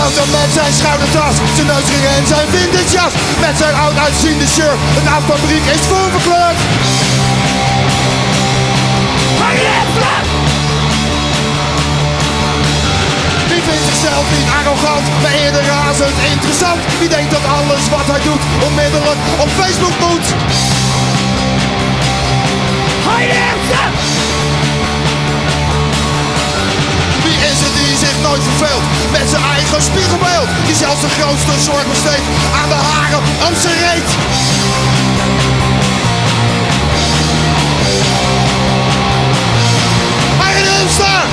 loopt dan met zijn schoudertas, zijn neusring en zijn vintage jas. Met zijn oud uitziende shirt, een oud fabriek is vol verkleurd. Wie vindt zichzelf niet arrogant, maar eerder razend interessant? Wie denkt dat alles wat hij doet onmiddellijk op Facebook moet? Wie is het die zich nooit verveelt met zijn eigen spiegelbeeld? Die zelfs de grootste zorg besteedt aan de haren om zijn reet. Arjen Hulmster!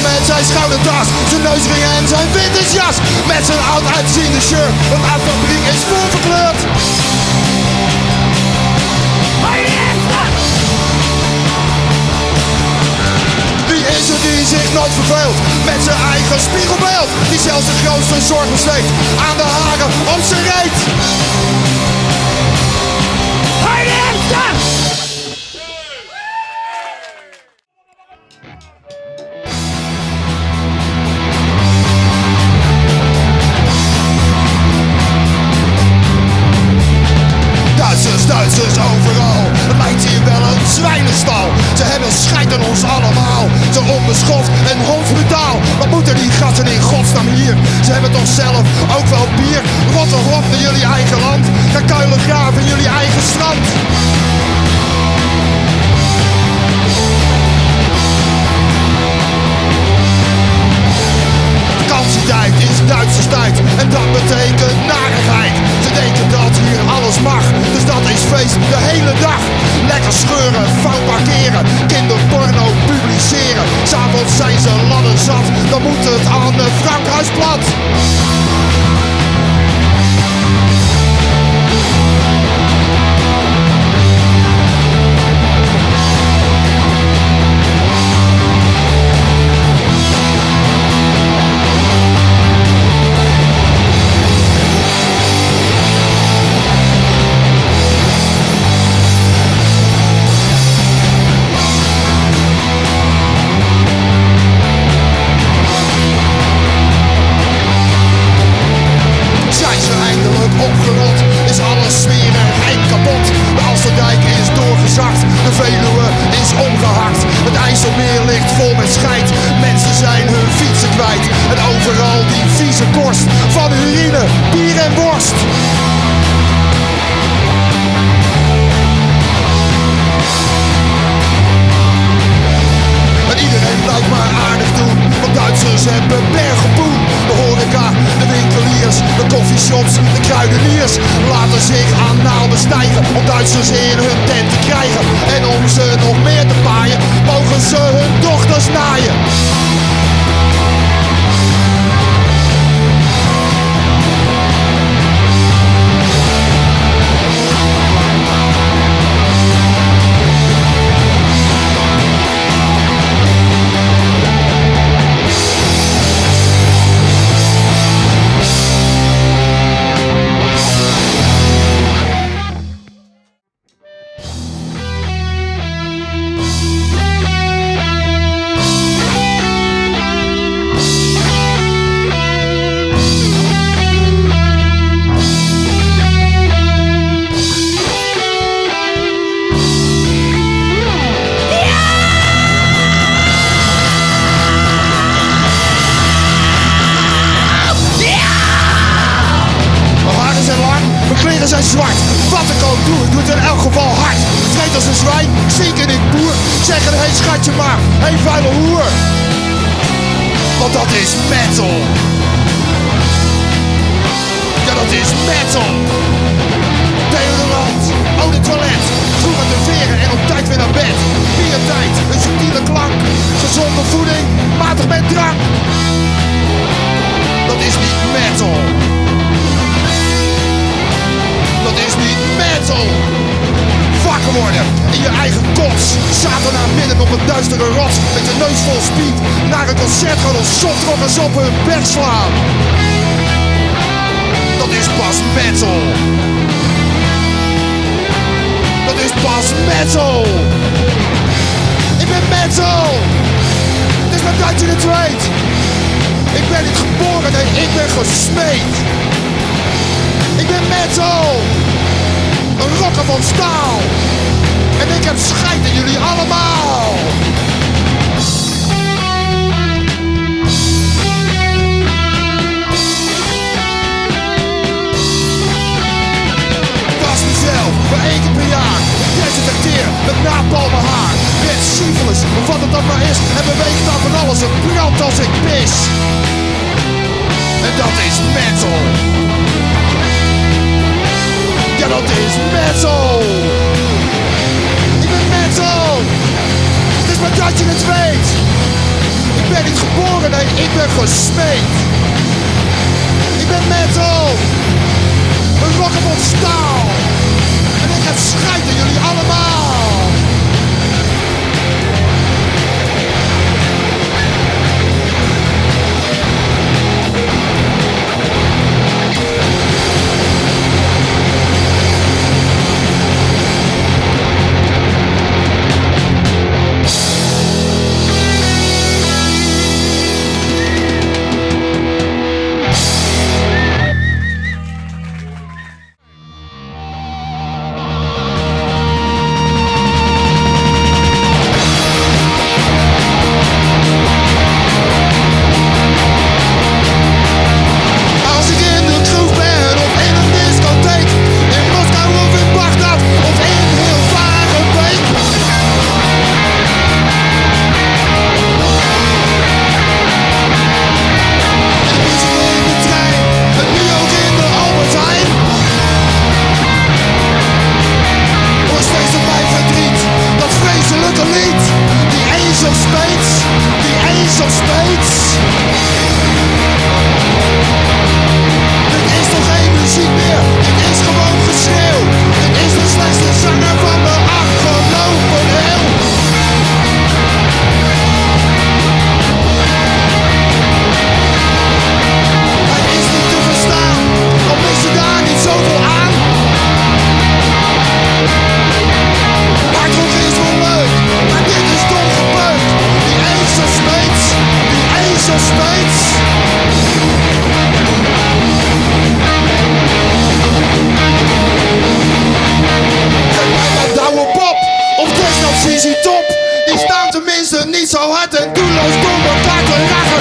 Met zijn schoudertas, zijn neusring en zijn vintage jas. Met zijn oud uitziende shirt, een oud fabriek is vol verkleurd. Wie is het die zich nooit verveelt met zijn eigen spiegelbeeld? Die zelfs de grootste zorg besteedt aan de haren om zijn reet. Duitsers overal, het lijkt hier wel een zwijnenstal. Ze hebben scheid aan ons allemaal, zo onbeschoft en hondsbrutaal. Wat moeten die gasten in godsnaam hier? Ze hebben toch zelf ook wel bier? Rotte rot naar jullie eigen land, ga kuilen graven in jullie eigen strand. Vakantietijd is Duitsers tijd en dat betekent narigheid. Ze denken dat hier alles mag, dus dat is feest de hele dag. Lekker scheuren, fout parkeren, kinderporno publiceren. S'avonds zijn ze ladder zat, dan moet het aan de Frankhuis plat. De Veluwe is omgehakt, het IJsselmeer ligt vol met scheid. Mensen zijn hun fietsen kwijt en overal die vieze korst van urine, bier en worst. En iedereen blijft maar aardig doen, want Duitsers hebben bergen poen. De horeca, de winkeliers, de coffeeshops, de kruideniers laten zich aan naalden stijgen om Duitsers in hun tent te krijgen. En om ze nog meer te paaien, mogen ze hun dochters naaien. Zijn zwart, wat ik ook doe, ik doe het in elk geval hard. Vreet als een zwijn, ziek en ik boer. Zeggen hey schatje maar, hey vuile hoer. Want dat is metal. Ja, dat is metal. Deodorant, eau de toilet, vroeg uit de veren en op tijd weer naar bed. Biertijd, een subtiele klank, gezonde voeding, matig met drank. Dat is niet metal. Dat is niet metal. Fuck wakker worden in je eigen kots. Satana midden op een duistere rots. Met je neus vol speed naar een concert gaan of softrockers op hun bek slaan. Dat is pas metal. Dat is pas metal. Ik ben metal. Het is maar dat je het weet. Ik ben niet geboren, nee, ik ben gesmeed. Ik ben metal. Een rocker van staal. En ik heb scheid in jullie allemaal. Was mezelf, maar 1 keer per jaar. Ik desinfecteer met napalm haar. Met syphilis, of wat het dan maar is. En beweeg dan van alles, het brandt als ik pis. En dat is metal. Ja, dat is metal. Ik ben metal. Het is maar dat je het weet. Ik ben niet geboren, nee, ik ben gesmeed. Ik ben metal. Een rocker van staal. En ik heb scheid in jullie allemaal. Die staan tenminste niet zo hard en doelloos door elkaar te raken.